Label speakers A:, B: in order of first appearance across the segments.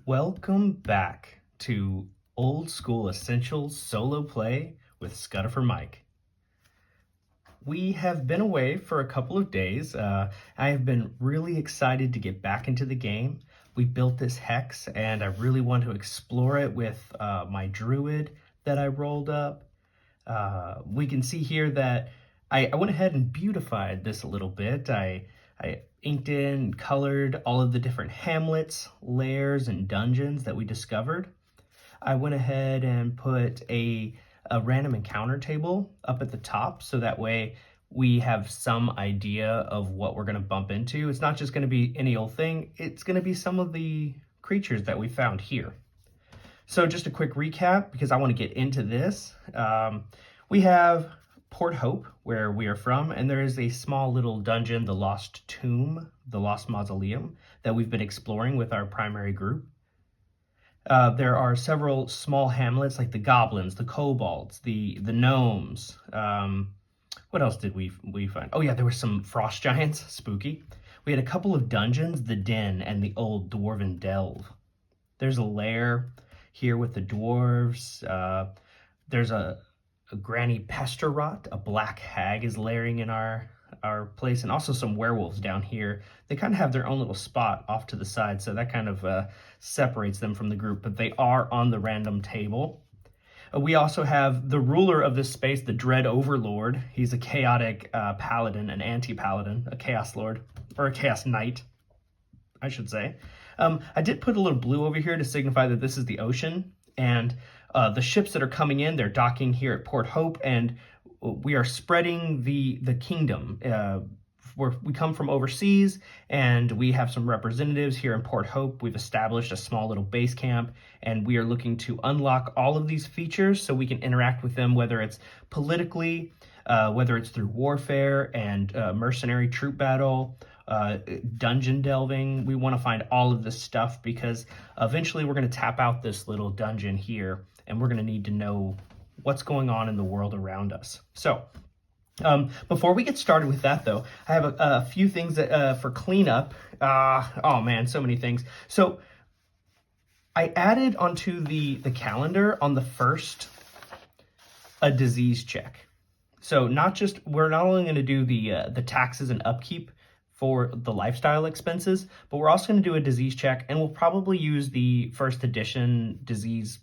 A: Welcome back to Old School Essentials Solo Play with Scudder Mike. We have been away for a couple of days. I have been really excited to get back into the game. We built this hex and I really want to explore it with my druid that I rolled up. We can see here that I went ahead and beautified this a little bit. I inked in, colored all of the different hamlets, lairs, and dungeons that we discovered. I went ahead and put a random encounter table up at the top so that way we have some idea of what we're going to bump into. It's not just going to be any old thing, it's going to be some of the creatures that we found here. So just a quick recap, because I want to get into this. We have Port Hope, where we are from, and there is a small little dungeon, the Lost Tomb, the Lost Mausoleum, that we've been exploring with our primary group. There are several small hamlets like the goblins, the kobolds, the gnomes. What else did we find? Oh yeah, there were some frost giants, spooky. We had a couple of dungeons, the Den and the old dwarven delve. There's a lair here with the dwarves. There's a granny pester rot, a black hag is layering in our place, and also some werewolves down here. They kind of have their own little spot off to the side, so that kind of separates them from the group, but they are on the random table. We also have the ruler of this space, the Dread Overlord. He's a chaotic paladin, an anti-paladin, a chaos lord, or a chaos knight, I should say. I did put a little blue over here to signify that this is the ocean, and the ships that are coming in, they're docking here at Port Hope, and we are spreading the kingdom. We come from overseas, and we have some representatives here in Port Hope. We've established a small little base camp, and we are looking to unlock all of these features so we can interact with them, whether it's politically, whether it's through warfare and mercenary troop battle, dungeon delving. We want to find all of this stuff because eventually we're going to tap out this little dungeon here, and we're going to need to know what's going on in the world around us. So before we get started with that, though, I have a few things that, for cleanup. Oh man, so many things. So I added onto the calendar on the 1st a disease check. So we're not only going to do the taxes and upkeep for the lifestyle expenses, but we're also going to do a disease check, and we'll probably use the 1st edition disease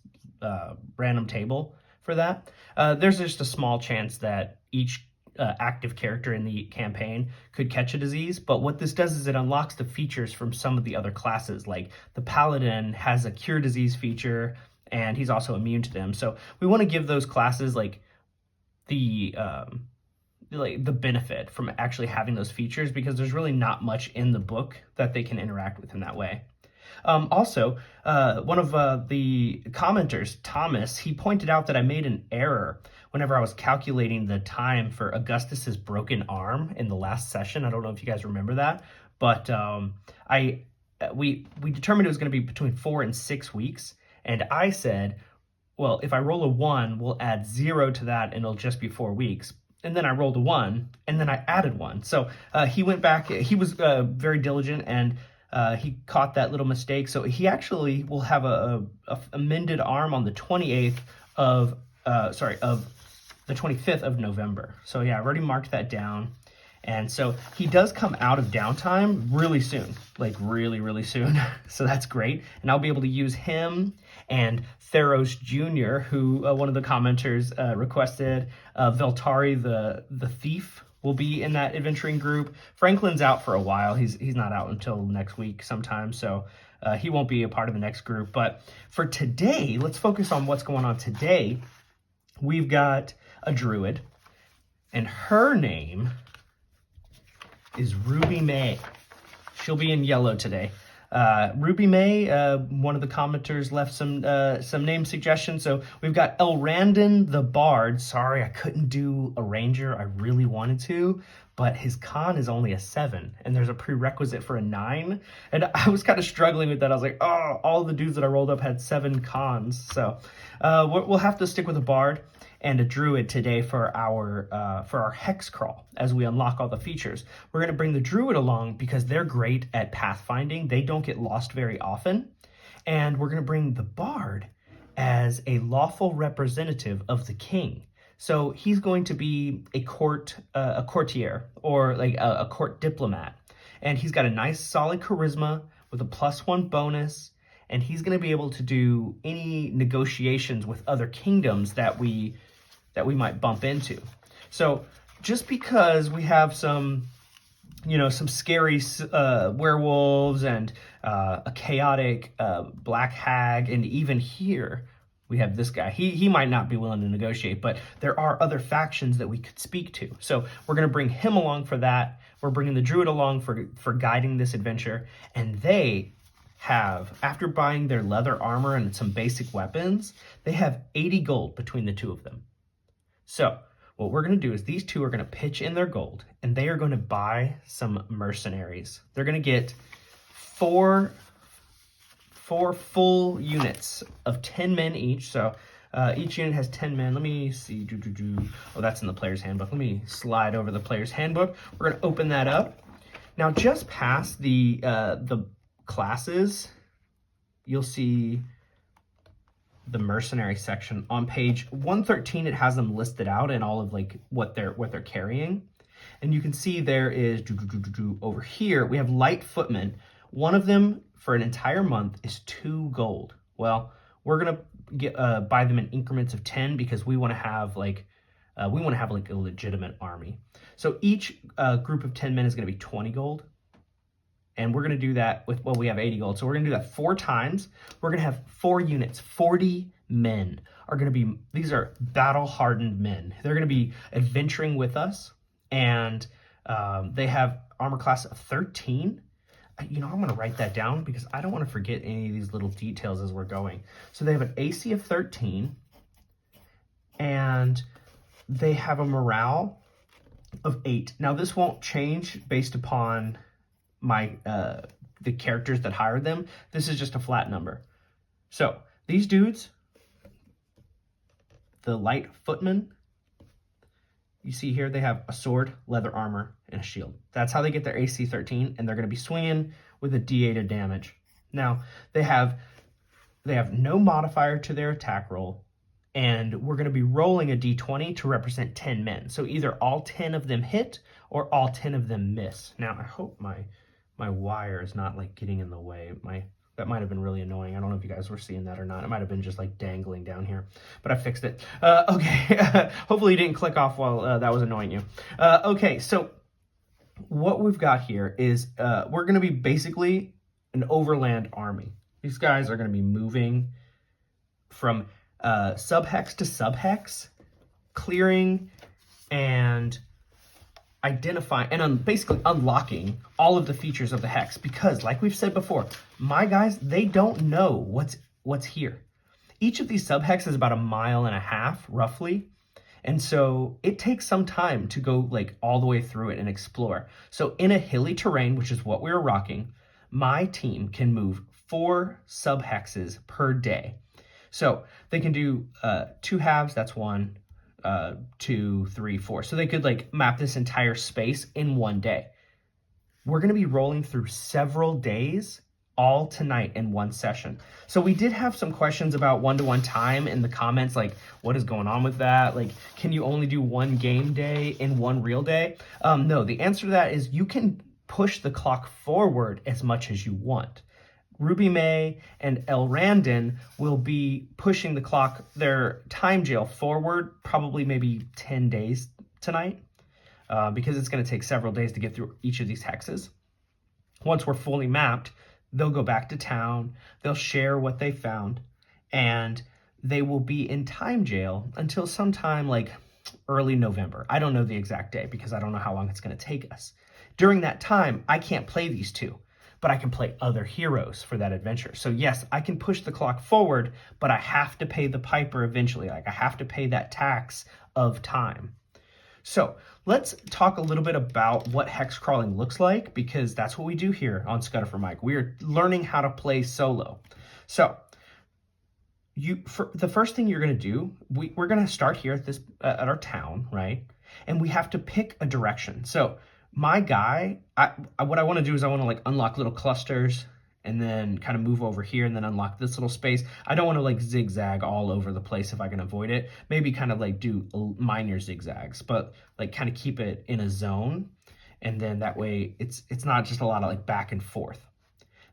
A: random table for that. There's just a small chance that each active character in the campaign could catch a disease, but what this does is it unlocks the features from some of the other classes. Like the paladin has a cure disease feature, and he's also immune to them. So we want to give those classes like the benefit from actually having those features, because there's really not much in the book that they can interact with in that way. Also, one of the commenters, Thomas, he pointed out that I made an error whenever I was calculating the time for Augustus's broken arm in the last session. I don't know if you guys remember that, but we determined it was going to be between 4 and 6 weeks, and I said, well, if I roll a 1, we'll add 0 to that, and it'll just be 4 weeks. And then I rolled a 1, and then I added 1. So he went back. He was very diligent, and he caught that little mistake. So he actually will have a mended arm on the 28th of the 25th of November. So yeah, I've already marked that down. And so he does come out of downtime really soon, like really, really soon. So that's great. And I'll be able to use him and Theros Jr., who one of the commenters requested. Veltari, the thief, will be in that adventuring group. Franklin's out for a while. He's not out until next week sometime, so he won't be a part of the next group. But for today, let's focus on what's going on today. We've got a druid, and her name is Ruby May. She'll be in yellow today. Ruby May, one of the commenters left some name suggestions. So we've got Elrandon the Bard. Sorry, I couldn't do a ranger. I really wanted to, but his con is only a 7, and there's a prerequisite for a 9. And I was kind of struggling with that. I was like, oh, all the dudes that I rolled up had 7 cons. So we'll have to stick with a bard and a druid today for our hex crawl as we unlock all the features. We're going to bring the druid along because they're great at pathfinding. They don't get lost very often. And we're going to bring the bard as a lawful representative of the king. So he's going to be a courtier, or like a court diplomat. And he's got a nice solid charisma with a +1 bonus. And he's going to be able to do any negotiations with other kingdoms that we might bump into. So just because we have some scary werewolves and a chaotic black hag, and even here we have this guy. He might not be willing to negotiate, but there are other factions that we could speak to. So we're going to bring him along for that. We're bringing the druid along for guiding this adventure. And they have, after buying their leather armor and some basic weapons, they have 80 gold between the two of them. So what we're going to do is these two are going to pitch in their gold, and they are going to buy some mercenaries. They're going to get four full units of 10 men each. So each unit has 10 men. Let me see. Oh, that's in the player's handbook. Let me slide over the player's handbook. We're going to open that up. Now, just past the classes, you'll see the mercenary section on page 113. It has them listed out and all of like what they're carrying, and you can see there is over here we have light footmen. One of them for an entire month is 2 gold. Well, we're gonna buy them in increments of 10 because we want to have like a legitimate army. So each group of 10 men is going to be 20 gold. And we're going to do that with, well, we have 80 gold. So we're going to do that 4 times. We're going to have 4 units. 40 men are going to be, these are battle-hardened men. They're going to be adventuring with us. And they have armor class of 13. I'm going to write that down because I don't want to forget any of these little details as we're going. So they have an AC of 13. And they have a morale of 8. Now, this won't change based upon the characters that hired them. This is just a flat number. So these dudes, the light footmen, you see here they have a sword, leather armor, and a shield. That's how they get their AC 13, and they're going to be swinging with a D8 of damage. Now they have no modifier to their attack roll, and we're going to be rolling a D20 to represent 10 men. So either all 10 of them hit or all 10 of them miss. Now I hope my wire is not like getting in the way. That might have been really annoying. I don't know if you guys were seeing that or not. It might have been just like dangling down here, but I fixed it. Okay, hopefully you didn't click off while that was annoying you. Okay, so what we've got here is we're going to be basically an overland army. These guys are going to be moving from subhex to subhex, clearing and identifying and basically unlocking all of the features of the hex, because like we've said before, my guys, they don't know what's here. Each of these subhexes is about 1.5 miles roughly, and so it takes some time to go like all the way through it and explore. So in a hilly terrain, which is what we were rocking, my team can move 4 subhexes per day. So they can do 2 halves, that's 1, 2, 3, 4. So they could like map this entire space in one day. We're going to be rolling through several days, all tonight in one session. So we did have some questions about 1-to-1 time in the comments, like what is going on with that? Like, can you only do 1 game day in 1 real day? No, the answer to that is you can push the clock forward as much as you want. Ruby May and El Randon will be pushing the clock, their time jail forward, probably maybe 10 days tonight, because it's going to take several days to get through each of these hexes. Once we're fully mapped, they'll go back to town, they'll share what they found, and they will be in time jail until sometime like early November. I don't know the exact day because I don't know how long it's going to take us. During that time, I can't play these two, but I can play other heroes for that adventure. So yes, I can push the clock forward, but I have to pay the piper eventually. Like I have to pay that tax of time. So let's talk a little bit about what hex crawling looks like, because that's what we do here on Scudder for Mike. We are learning how to play solo. So the first thing you're going to do, we're going to start here at our town, right? And we have to pick a direction. So my guy, what I want to do is I want to like unlock little clusters and then kind of move over here and then unlock this little space. I don't want to like zigzag all over the place if I can avoid it. Maybe kind of like do minor zigzags, but like kind of keep it in a zone. And then that way it's not just a lot of like back and forth.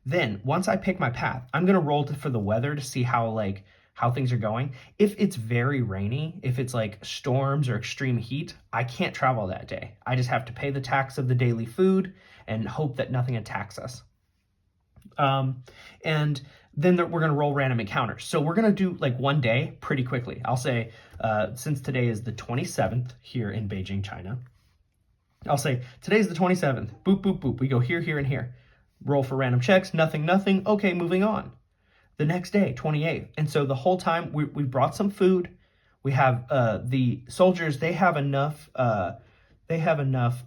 A: Then once I pick my path, I'm going to roll for the weather to see how things are going. If it's very rainy, if it's like storms or extreme heat, I can't travel that day. I just have to pay the tax of the daily food and hope that nothing attacks us. And then we're going to roll random encounters. So we're going to do like one day pretty quickly. I'll say, since today is the 27th here in Beijing, China, I'll say today's the 27th. Boop, boop, boop. We go here, here, and here. Roll for random checks. Nothing, nothing. Okay, moving on. The next day, 28th. And so the whole time we brought some food. We have the soldiers, they have enough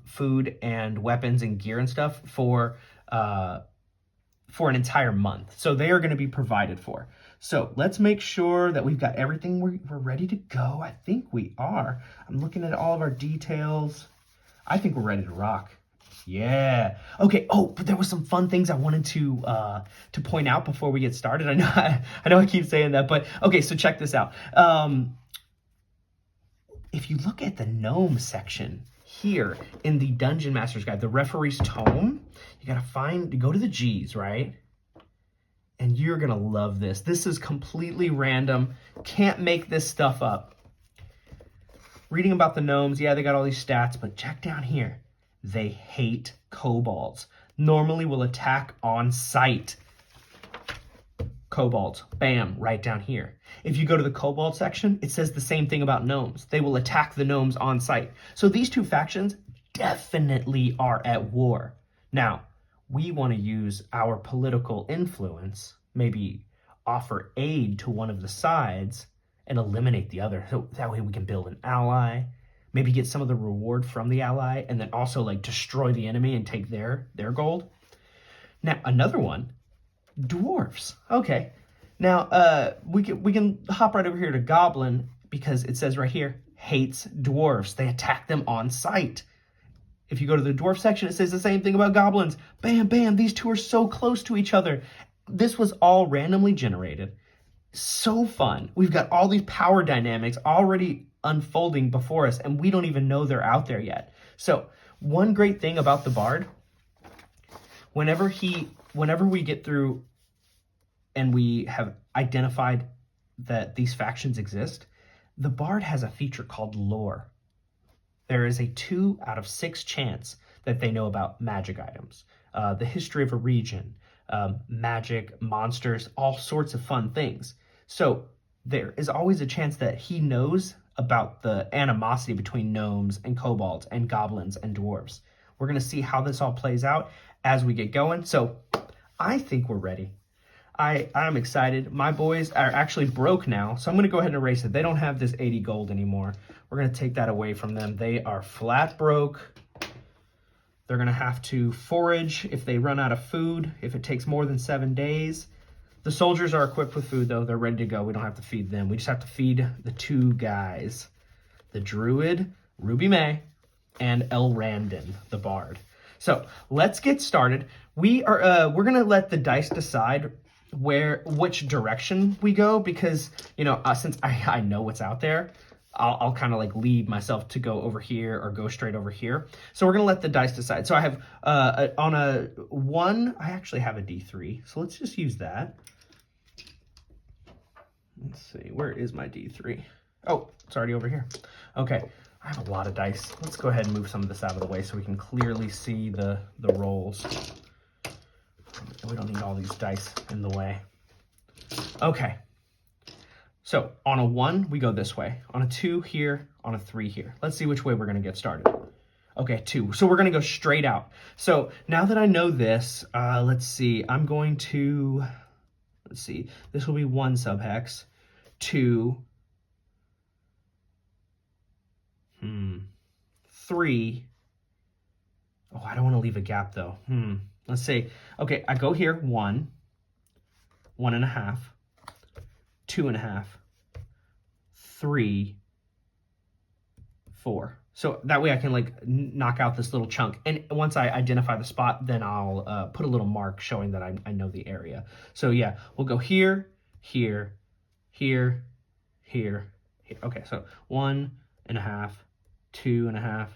A: food and weapons and gear and stuff for an entire month. So they are going to be provided for. So let's make sure that we've got everything. We're ready to go. I think we are. I'm looking at all of our details. I think we're ready to rock. Yeah. Okay. Oh, but there was some fun things I wanted to point out before we get started. I know I keep saying that, but okay. So check this out. If you look at the gnome section here in the Dungeon Master's Guide, the referee's tome, you gotta go to the G's, right? And you're gonna love this. This is completely random. Can't make this stuff up. Reading about the gnomes, yeah, they got all these stats, but check down here. They hate kobolds. Normally will attack on sight. Kobolds, bam, right down here. If you go to the kobold section, it says the same thing about gnomes. They will attack the gnomes on sight. So these two factions definitely are at war. Now, we want to use our political influence, maybe offer aid to one of the sides and eliminate the other. So that way we can build an ally, maybe get some of the reward from the ally, and then also like destroy the enemy and take their gold. Now, another one, dwarves. Okay. Now, we can hop right over here to Goblin because it says right here, hates dwarves. They attack them on sight. If you go to the dwarf section, it says the same thing about goblins. Bam, bam, these two are so close to each other. This was all randomly generated. So fun. We've got all these power dynamics already unfolding before us, and we don't even know they're out there yet. So one great thing about the Bard, whenever we get through and we have identified that these factions exist, the Bard has a feature called lore. There is a 2 out of 6 chance that they know about magic items, the history of a region, magic, monsters, all sorts of fun things. So there is always a chance that he knows about the animosity between gnomes and kobolds and goblins and dwarves. We're going to see how this all plays out as we get going. So I think we're ready. I'm excited. My boys are actually broke now, so I'm going to go ahead and erase it. They don't have this 80 gold anymore. We're going to take that away from them. They are flat broke. They're going to have to forage if they run out of food, if it takes more than 7 days. The soldiers are equipped with food, though. They're ready to go. We don't have to feed them. We just have to feed the 2 guys, the druid, Ruby May, and El Randon, the bard. So let's get started. We're going to let the dice decide which direction we go, because since I know what's out there, I'll kind of like lead myself to go over here or go straight over here. So we're gonna let the dice decide. So I have on a 1, I actually have a D3, so let's just use that. Let's see, where is my D3? Oh, it's already over here. Okay, I have a lot of dice. Let's go ahead and move some of this out of the way so we can clearly see the rolls. We don't need all these dice in the way. Okay. So on a 1, we go this way. On a 2 here, on a 3 here. Let's see which way we're going to get started. Okay, 2. So we're going to go straight out. So now that I know this, let's see. I'm going to, let's see. This will be 1 subhex. 2. 3. Oh, I don't want to leave a gap though. Let's see. Okay, I go here. 1, 1.5, 2.5, 3, 4. So that way I can like knock out this little chunk. And once I identify the spot, then I'll put a little mark showing that I know the area. So yeah, we'll go here, here, here, here, here. Okay, so 1.5, 2.5,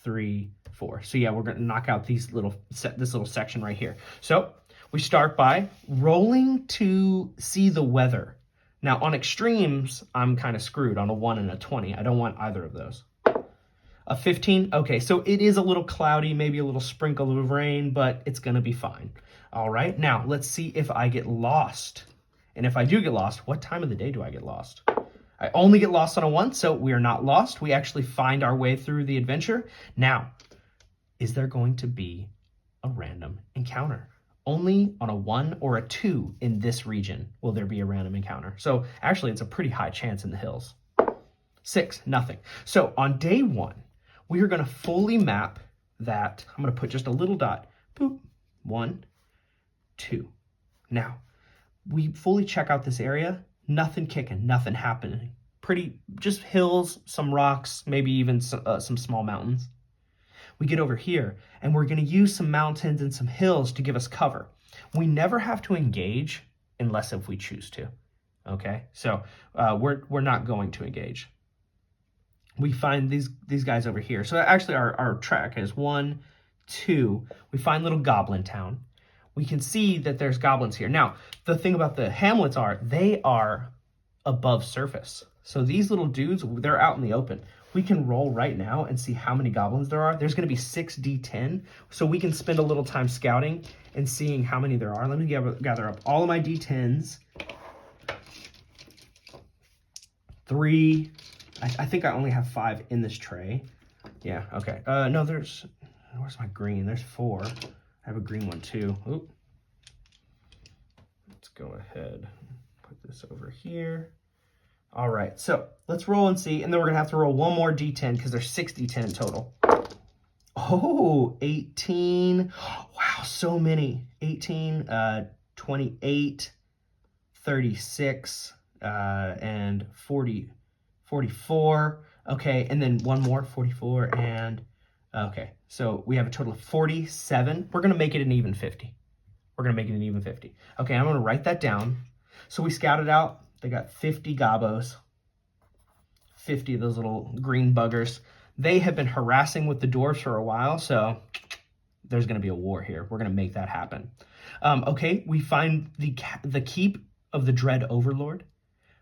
A: 3, 4. So yeah, we're gonna knock out this little section right here. So we start by rolling to see the weather. Now on extremes, I'm kind of screwed on a 1 and a 20. I don't want either of those. A 15, okay, so it is a little cloudy, maybe a little sprinkle of rain, but it's gonna be fine. All right, now let's see if I get lost. And if I do get lost, what time of the day do I get lost? I only get lost on a 1, so we are not lost. We actually find our way through the adventure. Now, is there going to be a random encounter? Only on a 1 or a 2 in this region will there be a random encounter. So actually, it's a pretty high chance in the hills. 6, nothing. So on day 1, we are going to fully map that. I'm going to put just a little dot. Boop. 1, 2. Now, we fully check out this area. Nothing kicking, nothing happening. Pretty, just hills, some rocks, maybe even some small mountains. We get over here, and we're going to use some mountains and some hills to give us cover. We never have to engage unless if we choose to. Okay, so we're not going to engage. We find these guys over here. So actually our track is 1, 2. We find little goblin town. We can see that there's goblins here. Now, the thing about the hamlets they are above surface. So these little dudes, they're out in the open. We can roll right now and see how many goblins there are. There's going to be 6d10. So we can spend a little time scouting and seeing how many there are. Let me gather up all of my d10s. 3. I think I only have 5 in this tray. Yeah, okay. No, where's my green? There's 4. I have a green one too. Oop. Let's go ahead, put this over here. All right, so let's roll and see, and then we're gonna have to roll one more d10 because there's 6 d10 in total. Oh, 18. Wow, so many. 18, 28, 36, and 40. 44, okay, and then one more, 44, and, okay, so we have a total of 47. We're going to make it an even 50. We're going to make it an even 50. Okay, I'm going to write that down. So we scouted out, they got 50 gobos, 50 of those little green buggers. They have been harassing with the dwarves for a while, so there's going to be a war here. We're going to make that happen. Okay, we find the keep of the Dread Overlord.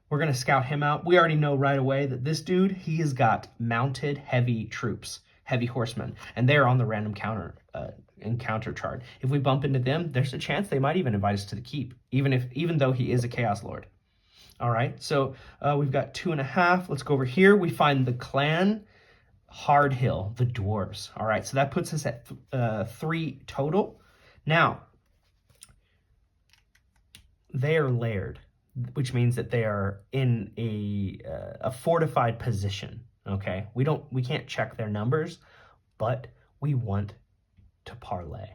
A: We're going to scout him out. We already know right away that this dude, he has got mounted heavy troops, heavy horsemen, and they're on the random encounter chart. If we bump into them, there's a chance they might even invite us to the keep, even though he is a Chaos Lord. All right, so we've got 2.5. Let's go over here. We find the clan Hardhill, the dwarves. All right, so that puts us at 3 total. Now, they are layered, which means that they are in a fortified position. Okay, we can't check their numbers, but we want to parlay.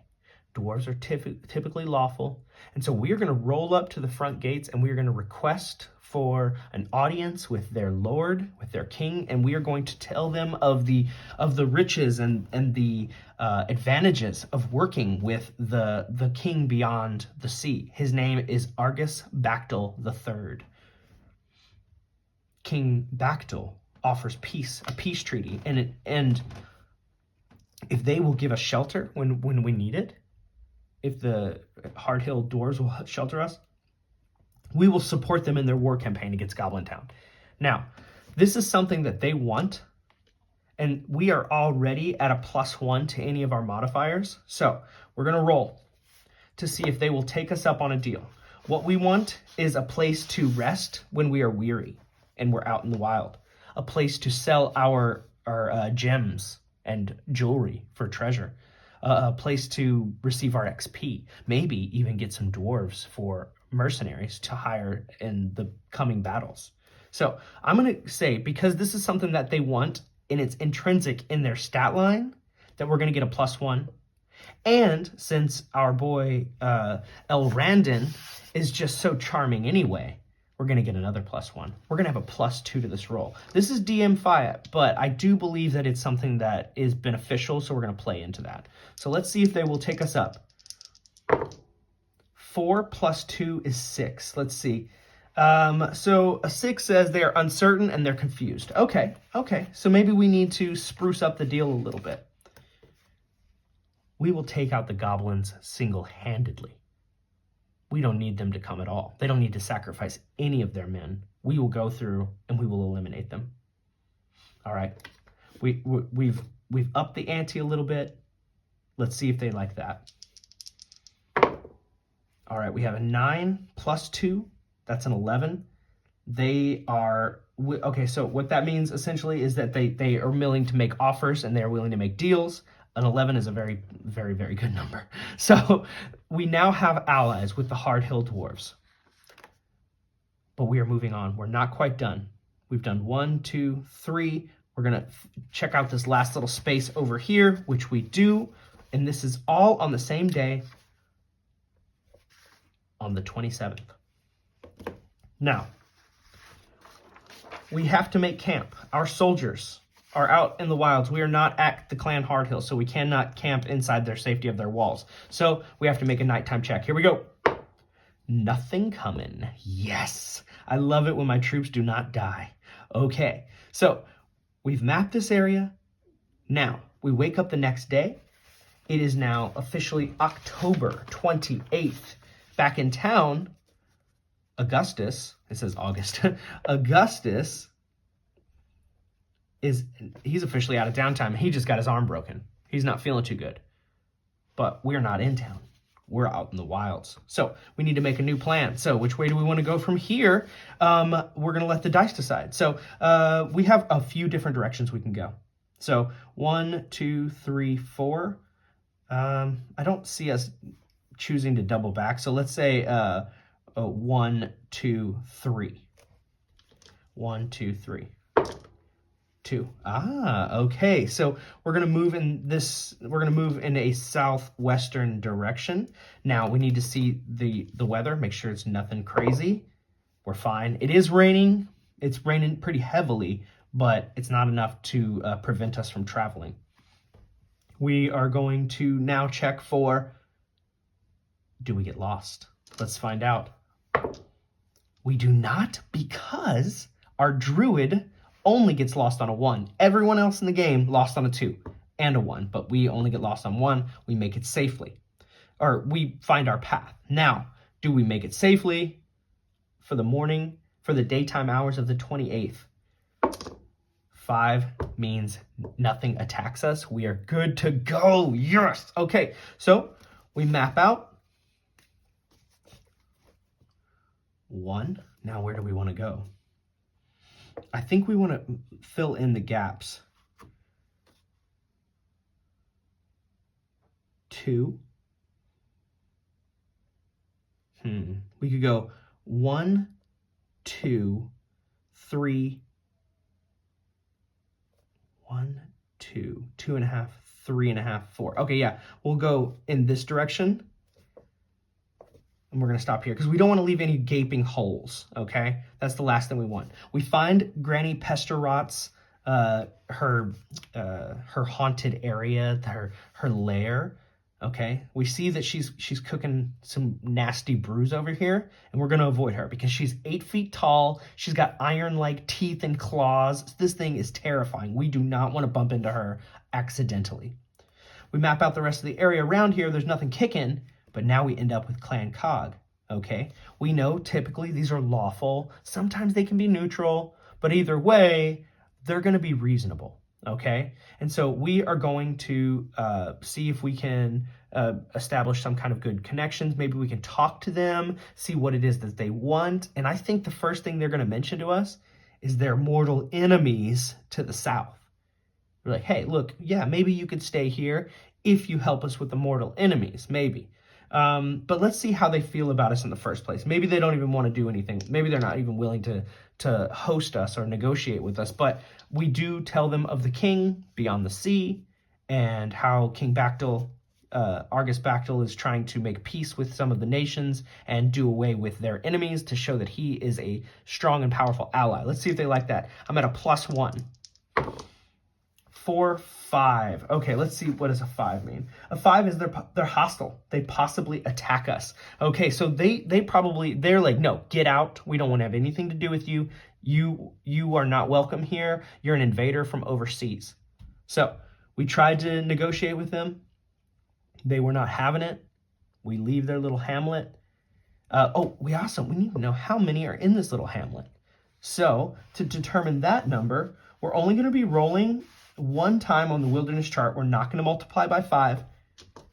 A: Dwarves are typically lawful, and so we are going to roll up to the front gates, and we are going to request for an audience with their lord, with their king, and we are going to tell them of the riches and the advantages of working with the king beyond the sea. His name is Argus Bactal III. King Bactal offers peace, a peace treaty, and if they will give us shelter when we need it, if the Hardhill dwarves will shelter us, we will support them in their war campaign against Goblin Town. Now, this is something that they want, and we are already at a +1 to any of our modifiers. So we're going to roll to see if they will take us up on a deal. What we want is a place to rest when we are weary and we're out in the wild, a place to sell our gems and jewelry for treasure, a place to receive our XP, maybe even get some dwarves for mercenaries to hire in the coming battles. So I'm going to say, because this is something that they want and it's intrinsic in their stat line, that we're going to get a +1. And since our boy El Randon is just so charming anyway, we're going to get another +1. We're going to have a +2 to this roll. This is DM fire, but I do believe that it's something that is beneficial, so we're going to play into that. So let's see if they will take us up. 4 + 2 is 6. Let's see. So a 6 says they are uncertain and they're confused. Okay. So maybe we need to spruce up the deal a little bit. We will take out the goblins single-handedly. We don't need them to come at all. They don't need to sacrifice any of their men. We will go through and we will eliminate them. All right. We've upped the ante a little bit. Let's see if they like that. All right, we have a 9 + 2. That's an 11. They are, okay, so what that means essentially is that they are willing to make offers and they're willing to make deals. An 11 is a very, very, very good number. So we now have allies with the Hard Hill Dwarves. But we are moving on. We're not quite done. We've done 1, 2, 3. We're going to check out this last little space over here, which we do. And this is all on the same day, on the 27th. Now, we have to make camp. Our soldiers are out in the wilds. We are not at the clan Hard Hill, so we cannot camp inside their safety of their walls. So we have to make a nighttime check. Here we go. Nothing coming. Yes. I love it when my troops do not die. Okay. So we've mapped this area. Now, we wake up the next day. It is now officially October 28th. Back in town, Augustus, it says August, Augustus he's officially out of downtime. He just got his arm broken. He's not feeling too good. But we're not in town. We're out in the wilds. So we need to make a new plan. So which way do we want to go from here? We're going to let the dice decide. So we have a few different directions we can go. So 1, 2, 3, 4. I don't see us choosing to double back. So let's say 1, 2, 3. 1, 2, 3. 2. Okay. So we're going to move in a southwestern direction. Now we need to see the weather, make sure it's nothing crazy. We're fine. It is raining. It's raining pretty heavily, but it's not enough to prevent us from traveling. We are going to now check for, do we get lost? Let's find out. We do not, because our druid only gets lost on a 1. Everyone else in the game lost on a 2 and a 1, but we only get lost on 1. We make it safely, or we find our path. Now, do we make it safely for the morning, for the daytime hours of the 28th? 5 means nothing attacks us. We are good to go. Yes. Okay, so we map out 1. Now, where do we want to go? I think we want to fill in the gaps. 2. We could go 1, 2, 3. 1, 2, 2.5, 3.5, 4. Okay, yeah, we'll go in this direction. And we're going to stop here because we don't want to leave any gaping holes, okay? That's the last thing we want. We find Granny Pesterot's, her haunted area, her lair, okay? We see that she's cooking some nasty brews over here, and we're going to avoid her because she's 8 feet tall. She's got iron-like teeth and claws. This thing is terrifying. We do not want to bump into her accidentally. We map out the rest of the area around here. There's nothing kicking. But now we end up with Clan Cog, okay? We know typically these are lawful. Sometimes they can be neutral, but either way, they're going to be reasonable, okay? And so we are going to see if we can establish some kind of good connections. Maybe we can talk to them, see what it is that they want. And I think the first thing they're going to mention to us is their mortal enemies to the south. We're like, hey, look, yeah, maybe you could stay here if you help us with the mortal enemies, maybe. But let's see how they feel about us in the first place. Maybe they don't even want to do anything. Maybe they're not even willing to host us or negotiate with us. But we do tell them of the king beyond the sea and how King Bactyl Argus Bactyl is trying to make peace with some of the nations and do away with their enemies to show that he is a strong and powerful ally. Let's see if they like that. I'm at a +1. 4, 5. Okay, let's see, what does a 5 mean? A 5 is they're hostile. They possibly attack us. Okay, so they're like, no, get out. We don't want to have anything to do with you. You are not welcome here. You're an invader from overseas. So we tried to negotiate with them. They were not having it. We leave their little hamlet. We need to know how many are in this little hamlet. So to determine that number, we're only going to be rolling one time on the wilderness chart. We're not going to multiply by 5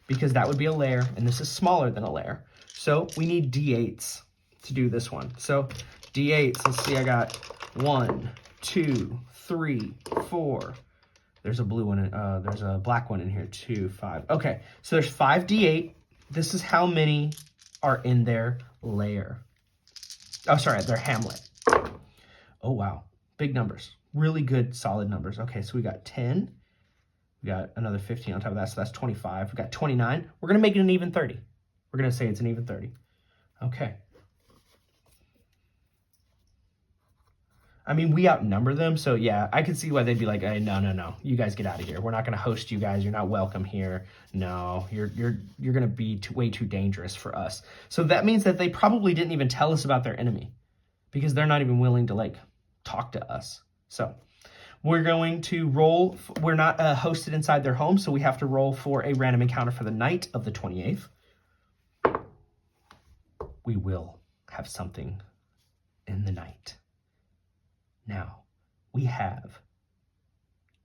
A: because that would be a layer, and this is smaller than a layer. So we need D8s to do this one. So D8s, let's see, I got 1, 2, 3, 4. There's a blue one, there's a black one in here, 2, 5. Okay, so there's 5 D8. This is how many are in their layer. Oh, sorry, their hamlet. Oh, wow, big numbers. Really good, solid numbers. Okay, so we got 10. We got another 15 on top of that, so that's 25. We got 29. We're going to make it an even 30. We're going to say it's an even 30. Okay. I mean, we outnumber them, so yeah, I could see why they'd be like, hey, no, you guys get out of here. We're not going to host you guys. You're not welcome here. No, you're going to be way too dangerous for us. So that means that they probably didn't even tell us about their enemy because they're not even willing to, like, talk to us. So we're going to roll. We're not hosted inside their home, so we have to roll for a random encounter for the night of the 28th. We will have something in the night. Now, we have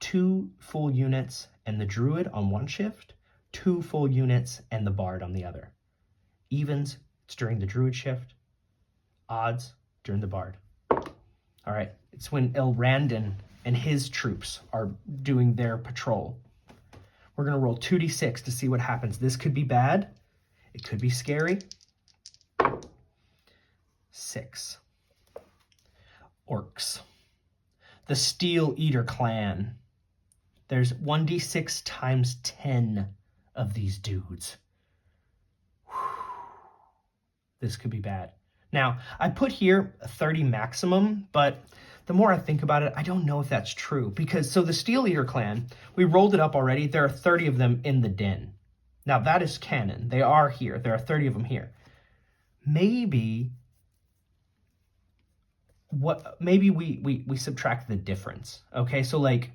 A: 2 full units and the druid on one shift, 2 full units and the bard on the other. Evens, it's during the druid shift. Odds, during the bard. All right, it's when Elrandon and his troops are doing their patrol. We're going to roll 2d6 to see what happens. This could be bad. It could be scary. 6. Orcs. The Steel Eater clan. There's 1d6 times 10 of these dudes. Whew. This could be bad. Now, I put here a 30 maximum, but the more I think about it, I don't know if that's true. Because, so the Steel Eater clan, we rolled it up already. There are 30 of them in the den. Now, that is canon. They are here. There are 30 of them here. Maybe we subtract the difference. Okay, so like,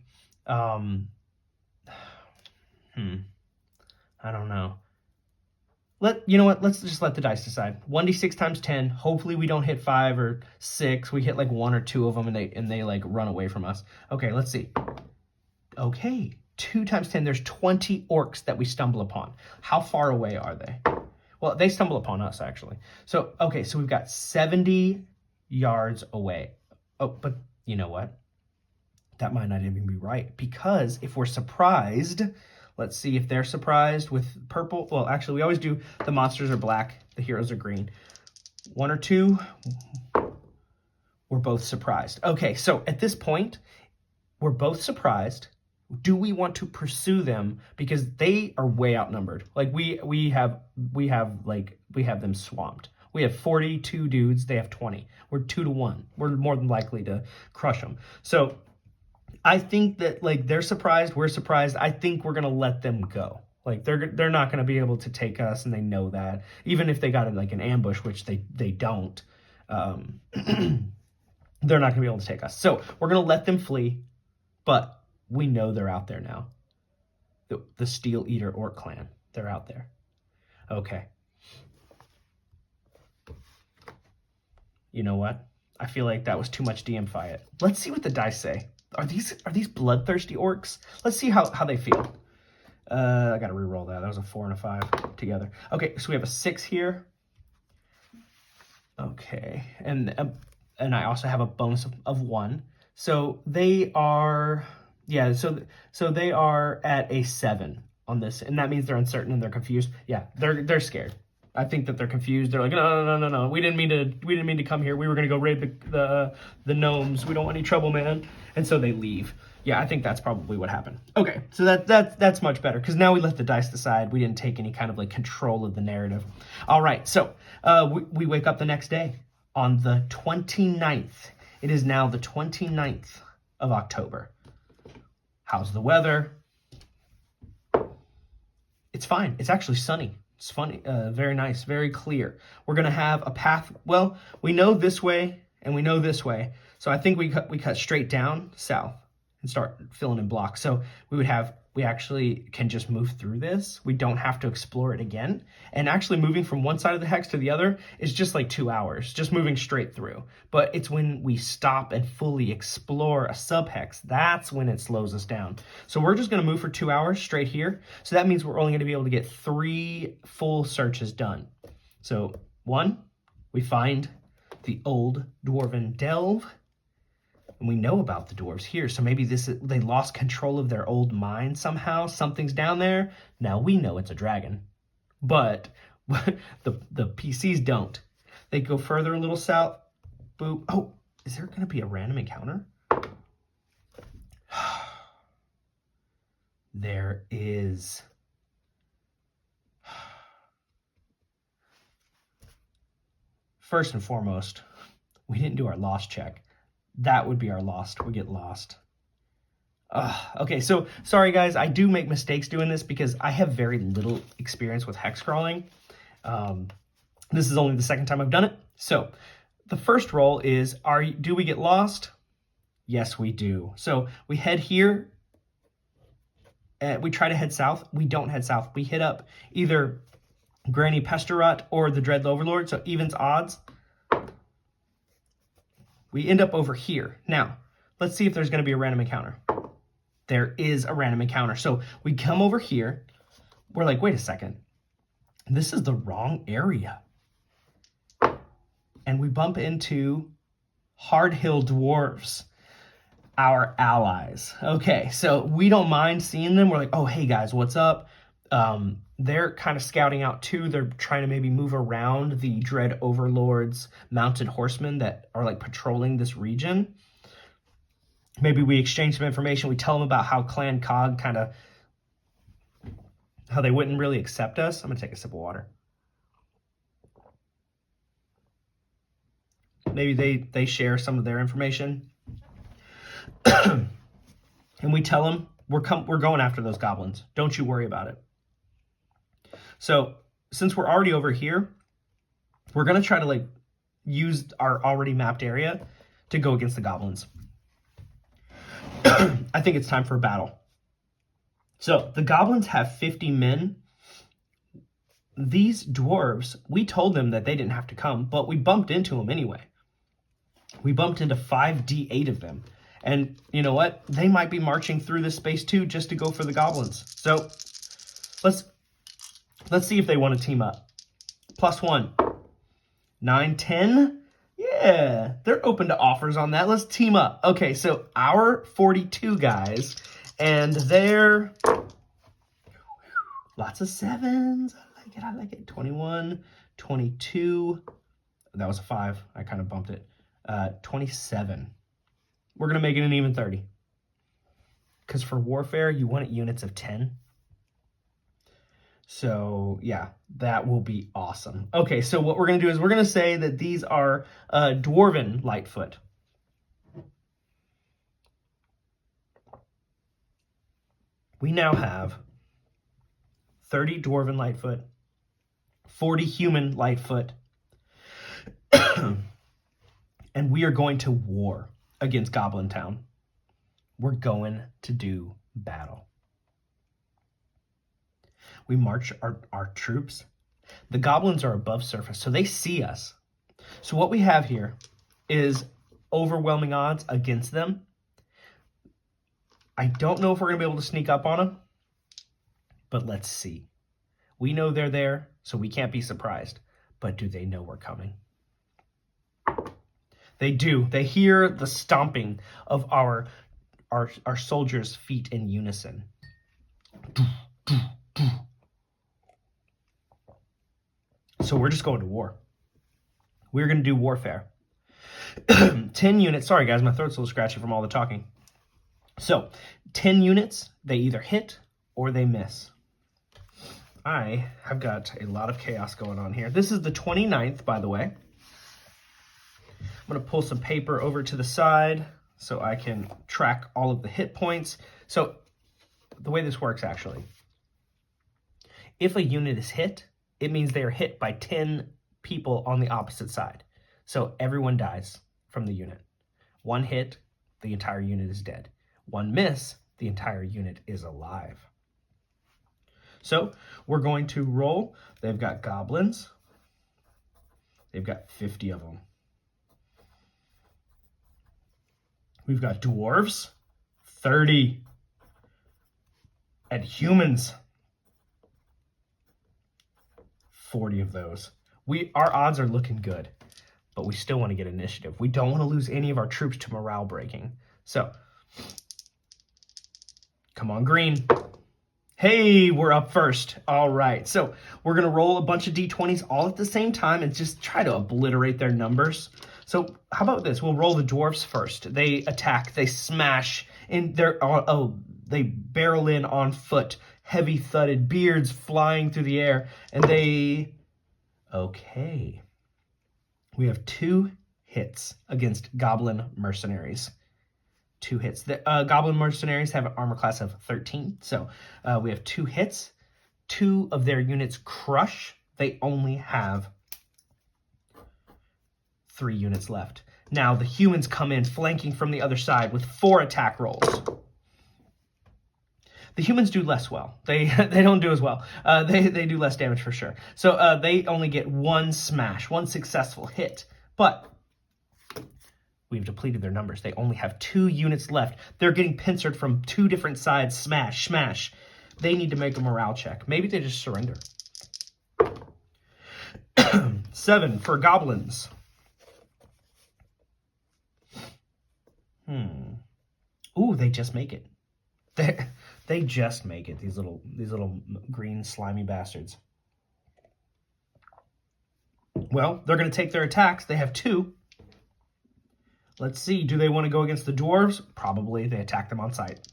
A: I don't know. You know what? Let's just let the dice decide. 1d6 times 10. Hopefully we don't hit 5 or 6. We hit like 1 or 2 of them and they like run away from us. Okay, let's see. Okay, 2 times 10. There's 20 orcs that we stumble upon. How far away are they? Well, they stumble upon us actually. So, okay, so we've got 70 yards away. Oh, but you know what? That might not even be right, because if we're surprised, let's see if they're surprised with purple. Well, actually, we always do the monsters are black, the heroes are green. 1 or 2, we're both surprised. Okay, so at this point, we're both surprised. Do we want to pursue them because they are way outnumbered? Like we have them swamped. We have 42 dudes. They have 20. We're 2 to 1. We're more than likely to crush them. So I think that like they're surprised. We're surprised. I think we're going to let them go. Like they're not going to be able to take us, and they know that. Even if they got like an ambush, which they don't, they're not going to be able to take us. So we're going to let them flee, but we know they're out there now. The Steel Eater Orc clan. They're out there. Okay. You know what? I feel like that was too much DM-fy it. Let's see what the dice say. Are these bloodthirsty orcs? Let's see how they feel. I gotta re-roll that. That was a 4 and a 5 together. Okay, so we have a 6 here. Okay, and I also have a bonus of 1. So they are, yeah. So they are at a 7 on this, and that means they're uncertain and they're confused. Yeah, they're scared. I think that they're confused. They're like, no. We didn't mean to come here. We were gonna go raid the gnomes. We don't want any trouble, man. And so they leave. Yeah, I think that's probably what happened. Okay, so that's much better because now we let the dice decide. We didn't take any kind of like control of the narrative. All right, so we wake up the next day on the 29th. It is now the 29th of October. How's the weather? It's fine. It's actually sunny. It's funny, very nice, very clear. We're gonna have a path. Well, we know this way and we know this way. So I think we cut straight down south and start filling in blocks. So we actually can just move through this. We don't have to explore it again. And actually moving from one side of the hex to the other is just like 2 hours, just moving straight through. But it's when we stop and fully explore a sub-hex, that's when it slows us down. So we're just gonna move for 2 hours straight here. So that means we're only gonna be able to get 3 full searches done. So 1, we find the old dwarven delve. And we know about the dwarves here, so maybe they lost control of their old mine somehow. Something's down there. Now we know it's a dragon, but the PCs don't. They go further a little south. Boop. Oh, is there going to be a random encounter? There is. First and foremost, we didn't do our lost check. That would be our lost. We get lost. Okay, so sorry guys, I do make mistakes doing this because I have very little experience with hex crawling. This is only the second time I've done it. So the first roll is, do we get lost? Yes, we do. So we head here. We try to head south. We don't head south. We hit up either Granny Pesterut or the Dread Overlord, so evens odds. We end up over here. Now, let's see if there's going to be a random encounter. There is a random encounter. So we come over here. We're like, wait a second. This is the wrong area. And we bump into Hard Hill dwarves, our allies. Okay, so we don't mind seeing them. We're like, oh, hey guys, what's up? They're kind of scouting out too. They're trying to maybe move around the Dread Overlord's mounted horsemen that are like patrolling this region. Maybe we exchange some information. We tell them about how Clan Cog how they wouldn't really accept us. I'm gonna take a sip of water. Maybe they share some of their information. And we tell them, we're going after those goblins. Don't you worry about it. So since we're already over here, we're going to try to like use our already mapped area to go against the goblins. I think it's time for a battle. So the goblins have 50 men. These dwarves, we told them that they didn't have to come, but we bumped into them anyway. We bumped into 5d8 of them. And you know what? They might be marching through this space too just to go for the goblins. So let's see if they want to team up. +1. 9, 10. Yeah, they're open to offers on that. Let's team up. Okay, so our 42 guys, and they're lots of 7s. I like it. 21, 22. That was a 5. I kind of bumped it. 27. We're going to make it an even 30. Because for warfare, you want it units of 10. So, yeah, that will be awesome. Okay, so what we're going to do is we're going to say that these are Dwarven Lightfoot. We now have 30 Dwarven Lightfoot, 40 human Lightfoot, and we are going to war against Goblin Town. We're going to do battle. We march our troops. The goblins are above surface, so they see us. So what we have here is overwhelming odds against them. I don't know if we're going to be able to sneak up on them, but let's see. We know they're there, so we can't be surprised. But do they know we're coming? They do. They hear the stomping of our soldiers' feet in unison. So So we're just going to war. We're going to do warfare. 10 units. Sorry, guys, my throat's a little scratchy from all the talking. So 10 units, they either hit or they miss. I have got a lot of chaos going on here. This is the 29th, by the way. I'm going to pull some paper over to the side so I can track all of the hit points. So the way this works, actually, if a unit is hit, it means they are hit by 10 people on the opposite side. So everyone dies from the unit. One hit, the entire unit is dead. One miss, the entire unit is alive. So we're going to roll. They've got goblins. They've got 50 of them. We've got dwarves, 30. And humans, 40 of those. Our odds are looking good, but we still want to get initiative. We don't want to lose any of our troops to morale breaking. So, come on, green. Hey, we're up first. All right, so we're going to roll a bunch of d20s all at the same time and just try to obliterate their numbers. So how about this? We'll roll the dwarves first. They attack, they smash, and they barrel in on foot, heavy thudded, beards flying through the air, and okay. We have 2 hits against goblin mercenaries. 2 hits. The goblin mercenaries have an armor class of 13, so we have 2 hits. 2 of their units crush. They only have 3 units left. Now the humans come in flanking from the other side with 4 attack rolls. The humans do less well. They don't do as well. They do less damage for sure. So they only get 1 smash, 1 successful hit. But we've depleted their numbers. They only have 2 units left. They're getting pincered from 2 different sides. Smash, smash. They need to make a morale check. Maybe they just surrender. 7 for goblins. Ooh, they just make it. They just make it. These little green slimy bastards. Well, they're going to take their attacks. They have 2. Let's see. Do they want to go against the dwarves? Probably. They attack them on sight.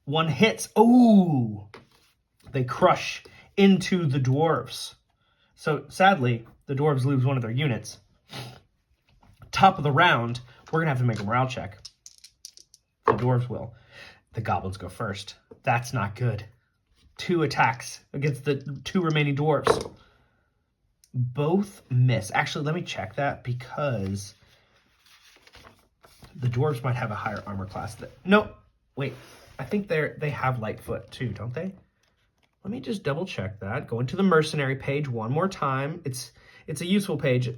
A: 1 hits. Ooh! They crush into the dwarves. So, sadly, the dwarves lose 1 of their units. Top of the round, we're going to have to make a morale check. The dwarves will. The goblins go first. That's not good. 2 attacks against the 2 remaining dwarves. Both miss. Actually, let me check that because the dwarves might have a higher armor class. No, wait. I think they have Lightfoot too, don't they? Let me just double check that. Go into the Mercenary page one more time. It's a useful page.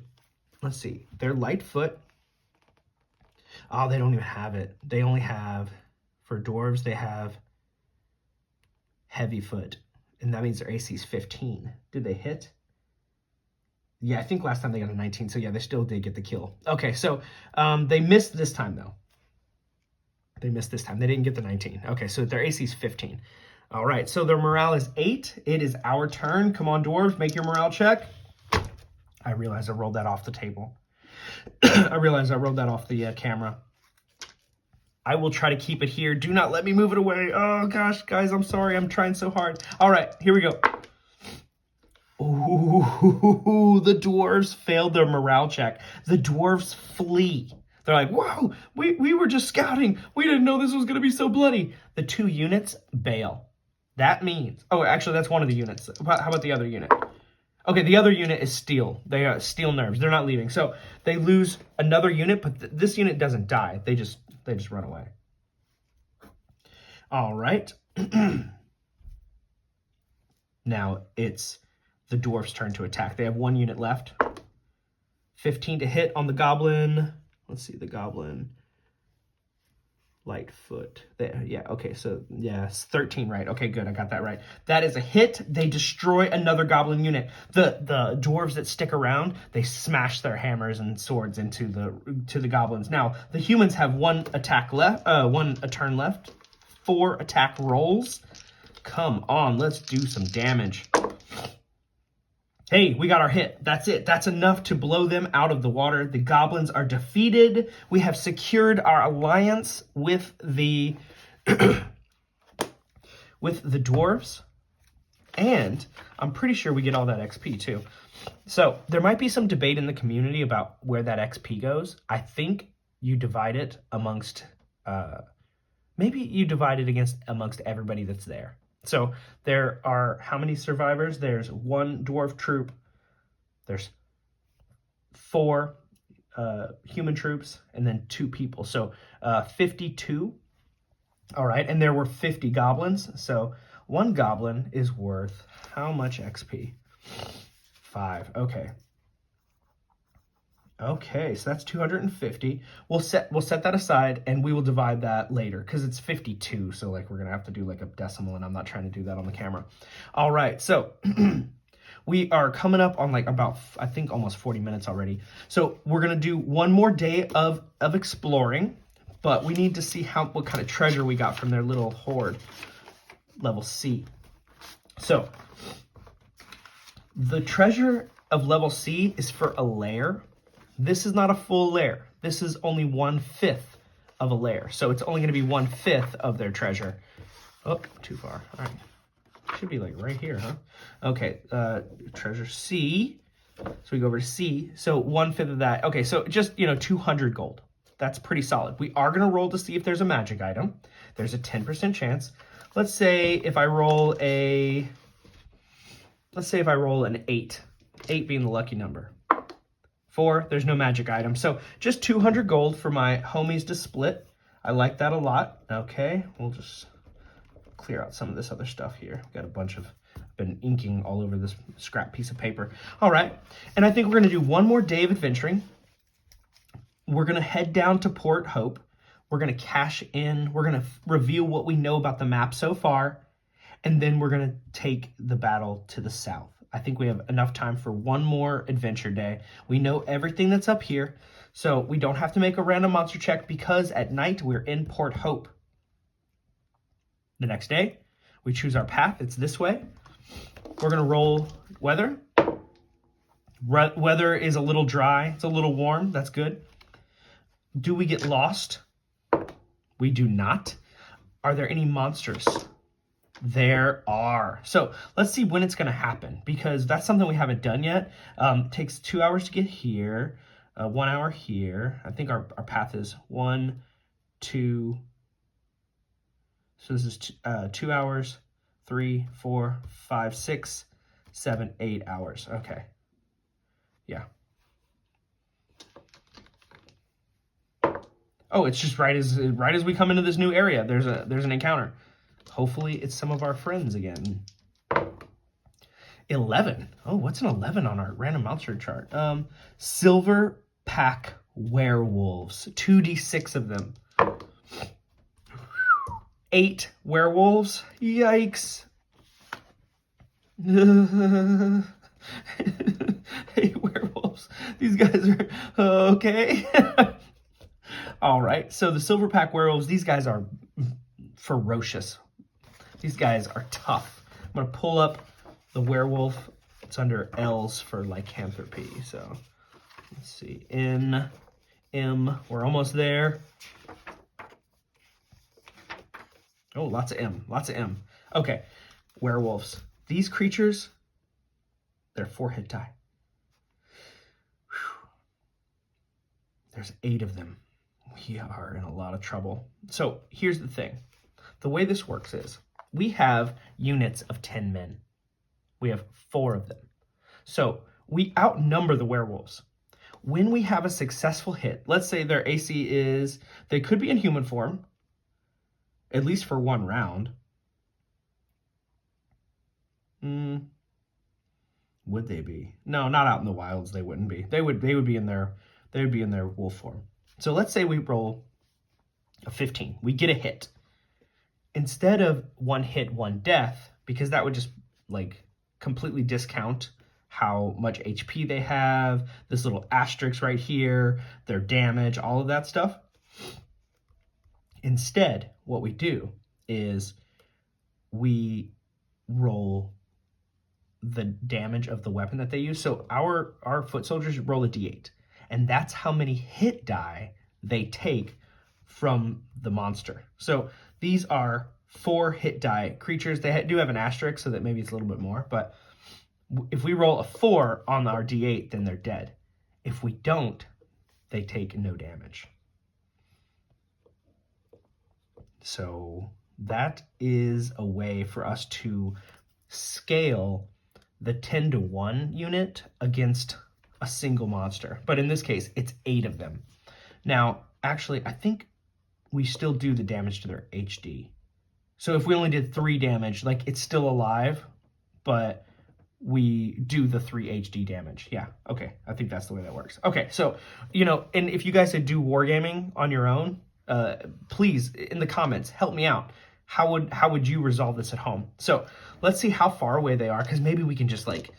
A: Let's see. They're Lightfoot. Oh, they don't even have it. They only have, for dwarves, they have Heavyfoot. And that means their AC is 15. Did they hit? Yeah, I think last time they got a 19. So yeah, they still did get the kill. Okay, so they missed this time though. They missed this time. They didn't get the 19. Okay, so their AC is 15. All right, so their morale is 8. It is our turn. Come on, dwarves, make your morale check. I realized I rolled that off the table. I realized I rolled that off the camera. I will try to keep it here. Do not let me move it away. Oh, gosh, guys, I'm sorry. I'm trying so hard. All right, here we go. Ooh, the dwarves failed their morale check. The dwarves flee. They're like, whoa, we were just scouting. We didn't know this was going to be so bloody. The 2 units bail. That means, oh, actually, that's one of the units. How about the other unit? Okay, the other unit is steel. They are steel nerves. They're not leaving. So they lose another unit, but this unit doesn't die. They just run away. All right. Now it's the dwarf's turn to attack. They have 1 unit left. 15 to hit on the goblin. Let's see, the goblin. Lightfoot. There, yeah, okay, so, yes, 13, right. Okay, good, I got that right. That is a hit. They destroy another goblin unit. The dwarves that stick around, they smash their hammers and swords into the goblins. Now, the humans have 1 attack left, 1 turn left, 4 attack rolls. Come on, let's do some damage. Hey, we got our hit. That's it. That's enough to blow them out of the water. The goblins are defeated. We have secured our alliance with the with the dwarves. And I'm pretty sure we get all that XP too. So there might be some debate in the community about where that XP goes. I think you divide it amongst, maybe you divide it amongst everybody that's there. So there are how many survivors? There's 1 dwarf troop. There's 4 human troops, and then 2 people. So 52. All right, and there were 50 goblins. So 1 goblin is worth how much XP? 5. Okay. Okay, so that's 250. We'll set that aside, and we will divide that later because it's 52. So like we're gonna have to do like a decimal, and I'm not trying to do that on the camera. All right, so we are coming up on like about, I think, almost 40 minutes already. So we're gonna do one more day of exploring, but we need to see what kind of treasure we got from their little horde. Level C. So the treasure of level C is for a lair. This is not a full lair. This is only 1/5 of a lair. So it's only going to be 1/5 of their treasure. Oh, too far. All right. Should be like right here, huh? Okay, treasure C. So we go over to C. So 1/5 of that. Okay, so just, 200 gold. That's pretty solid. We are going to roll to see if there's a magic item. There's a 10% chance. Let's say if I roll an 8. 8 being the lucky number. 4, there's no magic item. So just 200 gold for my homies to split. I like that a lot. Okay, we'll just clear out some of this other stuff here. Got a bunch of, been inking all over this scrap piece of paper. All right, and I think we're gonna do one more day of adventuring. We're gonna head down to Port Hope. We're gonna cash in. We're gonna reveal what we know about the map so far, and then we're gonna take the battle to the south. I think we have enough time for one more adventure day. We know everything that's up here, so we don't have to make a random monster check because at night we're in Port Hope. The next day, we choose our path. It's this way. We're gonna roll weather. Weather is a little dry. It's a little warm. That's good. Do we get lost? We do not. Are there any monsters? There are. So let's see when it's going to happen, because that's something we haven't done yet. It takes 2 hours to get here, 1 hour here. I think our path is 1, 2. So this is 2 hours, 3, 4, 5, 6, 7, 8 hours. Okay. Yeah. Oh, it's just right as we come into this new area, there's an encounter. Hopefully it's some of our friends again. 11. Oh, what's an 11 on our random monster chart? Silver pack werewolves. 2d6 of them. 8 werewolves. Yikes. 8 werewolves. These guys are okay. All right. So the silver pack werewolves, these guys are ferocious. These guys are tough. I'm going to pull up the werewolf. It's under L's for lycanthropy. So let's see. N, M. We're almost there. Oh, lots of M. Lots of M. Okay. Werewolves. These creatures, they're 4 hit die. Whew. There's 8 of them. We are in a lot of trouble. So here's the thing. The way this works is we have units of 10 men. We have 4 of them. So we outnumber the werewolves. When we have a successful hit, let's say their AC is, they could be in human form, at least for 1 round. Would they be? No, not out in the wilds. They wouldn't be. They would be in their wolf form. So let's say we roll a 15. We get a hit. Instead of 1 hit, 1 death, because that would just like completely discount how much HP they have, this little asterisk right here, their damage, all of that stuff. Instead, what we do is we roll the damage of the weapon that they use. So our foot soldiers roll a d8, and that's how many hit die they take from the monster. So these are 4 hit die creatures. They do have an asterisk, so that maybe it's a little bit more, but if we roll a 4 on our d8, then they're dead. If we don't, they take no damage. So that is a way for us to scale the 10-to-1 unit against a single monster. But in this case, it's 8 of them. Now, actually, I think we still do the damage to their HD. So if we only did 3 damage, like, it's still alive, but we do the 3 HD damage. Yeah, okay, I think that's the way that works. Okay, so, and if you guys do wargaming on your own, please, in the comments, help me out. How would you resolve this at home? So let's see how far away they are, because maybe we can just, like,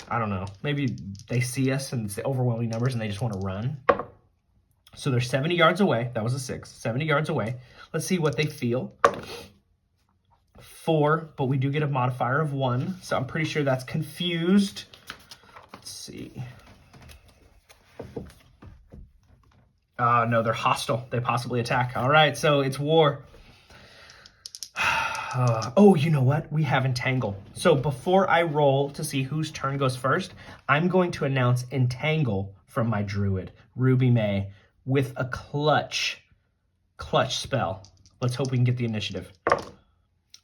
A: I don't know, maybe they see us and it's the overwhelming numbers and they just want to run. So they're 70 yards away. That was a 6. 70 yards away. Let's see what they feel. 4, but we do get a modifier of 1, so I'm pretty sure that's confused. Let's see. No, they're hostile. They possibly attack. All right, so it's war. Oh, you know what? We have entangle. So before I roll to see whose turn goes first, I'm going to announce entangle from my druid, Ruby May, with a clutch spell. Let's hope we can get the initiative.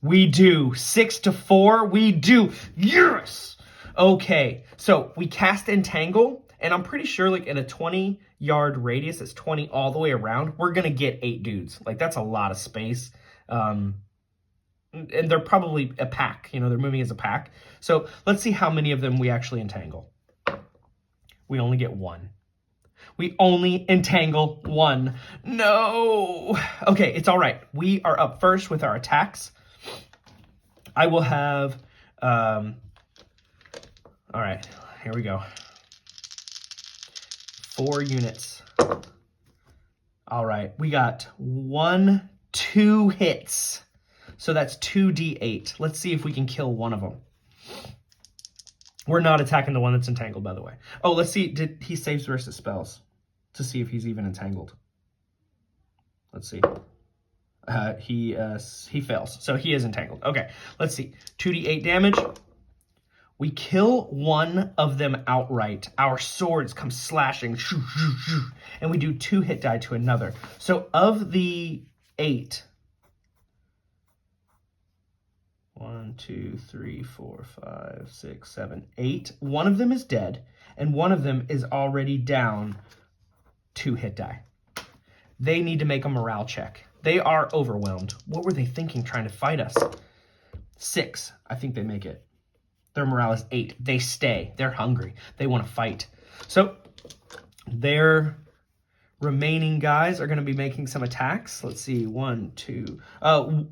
A: We do. 6-4. We do. Yes! Okay, so we cast entangle, and I'm pretty sure, like, in a 20-yard radius, it's 20 all the way around, we're going to get 8 dudes. Like, that's a lot of space. And they're probably a pack. They're moving as a pack. So let's see how many of them we actually entangle. We only get 1. We only entangle 1. No! Okay, it's all right. We are up first with our attacks. I will have, all right, here we go. 4 units. All right, we got 2 hits. So that's 2d8. Let's see if we can kill one of them. We're not attacking the one that's entangled, by the way. Oh, let's see, did he saves versus spells to see if he's even entangled. Let's see. He fails, so he is entangled. Okay, let's see. 2d8 damage. We kill one of them outright. Our swords come slashing, and we do 2 hit die to another. So of the 8, 1, 2, 3, 4, 5, 6, 7, 8. One of them is dead, and one of them is already down 2 hit die. They need to make a morale check. They are overwhelmed. What were they thinking trying to fight us? 6. I think they make it. Their morale is 8. They stay. They're hungry. They want to fight. So their remaining guys are going to be making some attacks. Let's see. 1, 2.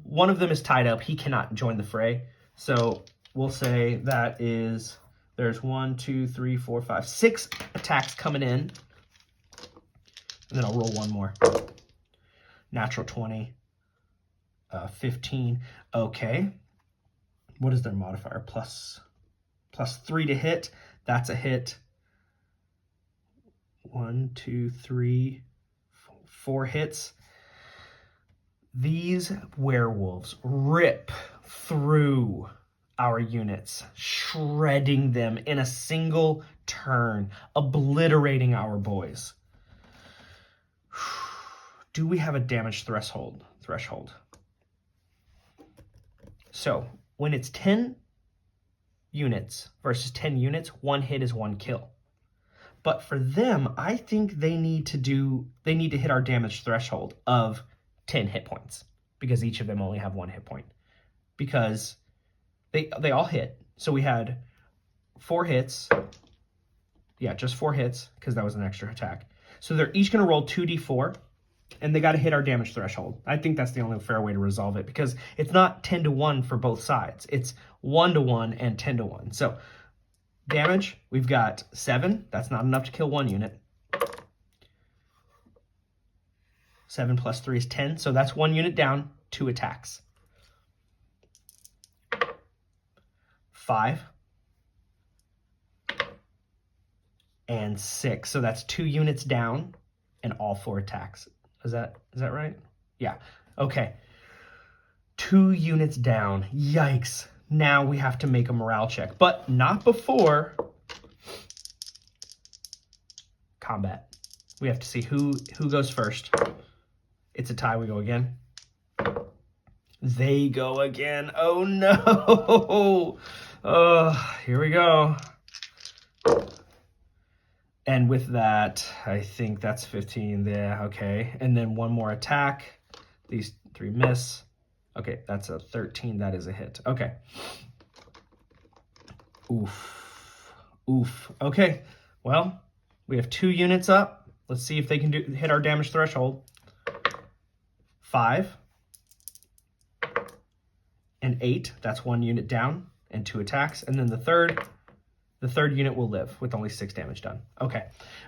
A: One of them is tied up. He cannot join the fray. So we'll say that is, there's 1, 2, 3, 4, 5, 6 attacks coming in. And then I'll roll 1 more. Natural 20. 15. Okay. What is their modifier? Plus 3 to hit. That's a hit. 1, 2, 3, 4 hits. These werewolves rip through our units, shredding them in a single turn, obliterating our boys. Do we have a damage threshold? So when it's 10 units versus 10 units, 1 hit is 1 kill. But for them, I think they need to hit our damage threshold of 10 hit points, because each of them only have 1 hit point. Because they all hit. So we had 4 hits. Yeah, just 4 hits, because that was an extra attack. So they're each going to roll 2d4, and they got to hit our damage threshold. I think that's the only fair way to resolve it, because it's not 10-1 for both sides. It's 1-1 and 10-1. So damage, we've got 7. That's not enough to kill 1 unit. 7 plus 3 is 10. So that's 1 unit down, 2 attacks. 5. and 6. So that's 2 units down and all 4 attacks. Is that right? Yeah. Okay. 2 units down. Yikes. Now we have to make a morale check, but not before combat. We have to see who goes first. It's a tie. We go again. They go again. Oh no. Oh, here we go. And with that, I think that's 15 there. Okay. And then one more attack. These 3 miss. Okay, that's a 13. That is a hit. Okay. Oof. Oof. Okay. Well, we have 2 units up. Let's see if they can hit our damage threshold. 5 and 8. That's 1 unit down and 2 attacks. And then the third unit will live with only 6 damage done. Okay.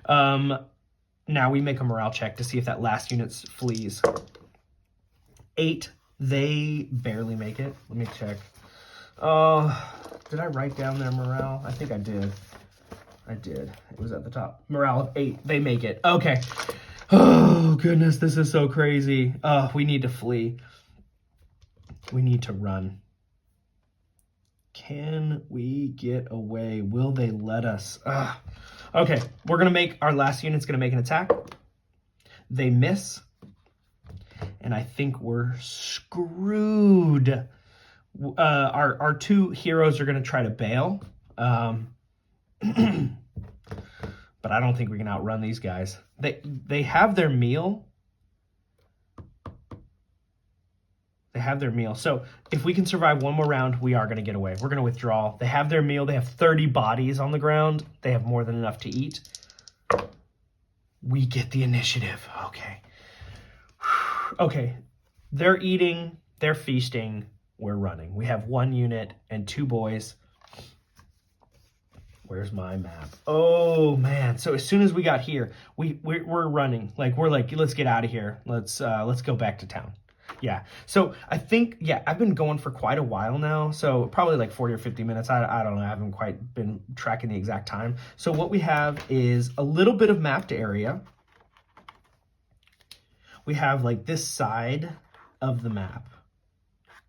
A: Now we make a morale check to see if that last unit flees. 8. They barely make it. Let me check. Did I write down their morale? I think I did. It was at the top. Morale of 8. They make it. Okay. Oh, goodness. This is so crazy. We need to flee. We need to run. Can we get away? Will they let us? Okay. We're going to make, our last unit's going to make an attack. They miss. And I think we're screwed. Our 2 heroes are going to try to bail. But I don't think we can outrun these guys. They have their meal. They have their meal. So if we can survive one more round, we are going to get away. We're going to withdraw. They have their meal. They have 30 bodies on the ground. They have more than enough to eat. We get the initiative. Okay. Okay, they're eating, they're feasting, we're running. We have 1 unit and 2 boys. Where's my map? Oh man! So as soon as we got here, we're running. We're like, let's get out of here. Let's go back to town. Yeah. So I think I've been going for quite a while now. So probably like 40 or 50 minutes. I don't know. I haven't quite been tracking the exact time. So what we have is a little bit of mapped area. We have like this side of the map.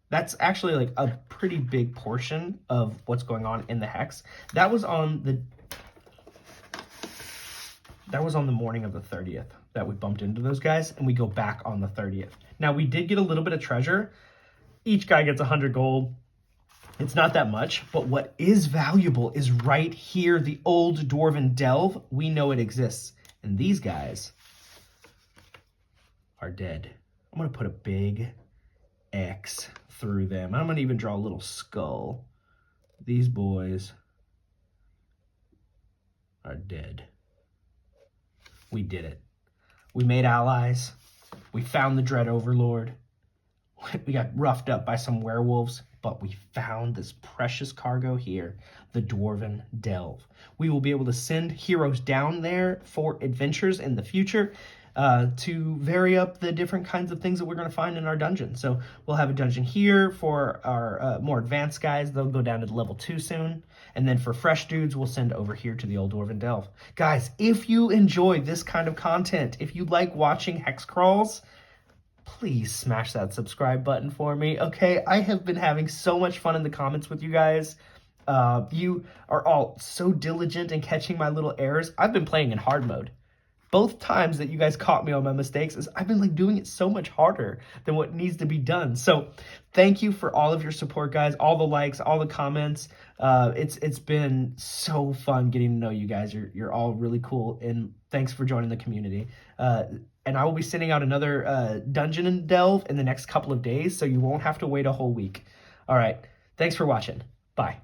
A: That's actually like a pretty big portion of what's going on in the hex. That was on the morning of the 30th that we bumped into those guys, and we go back on the 30th. Now we did get a little bit of treasure. Each guy gets 100 gold. It's not that much, but what is valuable is right here, the old dwarven delve. We know it exists, and these guys are dead. I'm going to put a big X through them. I'm going to even draw a little skull. These boys are dead. We did it. We made allies. We found the Dread Overlord. We got roughed up by some werewolves, but we found this precious cargo here, the Dwarven Delve. We will be able to send heroes down there for adventures in the future, to vary up the different kinds of things that we're going to find in our dungeon. So we'll have a dungeon here for our more advanced guys. They'll go down to level 2 soon. And then for fresh dudes, we'll send over here to the old Dwarven Delve. Guys, if you enjoy this kind of content, if you like watching hex crawls, please smash that subscribe button for me. Okay, I have been having so much fun in the comments with you guys. You are all so diligent in catching my little errors. I've been playing in hard mode. Both times that you guys caught me on my mistakes is I've been like doing it so much harder than what needs to be done. So thank you for all of your support, guys, all the likes, all the comments. It's been so fun getting to know you guys. You're all really cool, and thanks for joining the community. And I will be sending out another dungeon and delve in the next couple of days, so you won't have to wait a whole week. All right. Thanks for watching. Bye.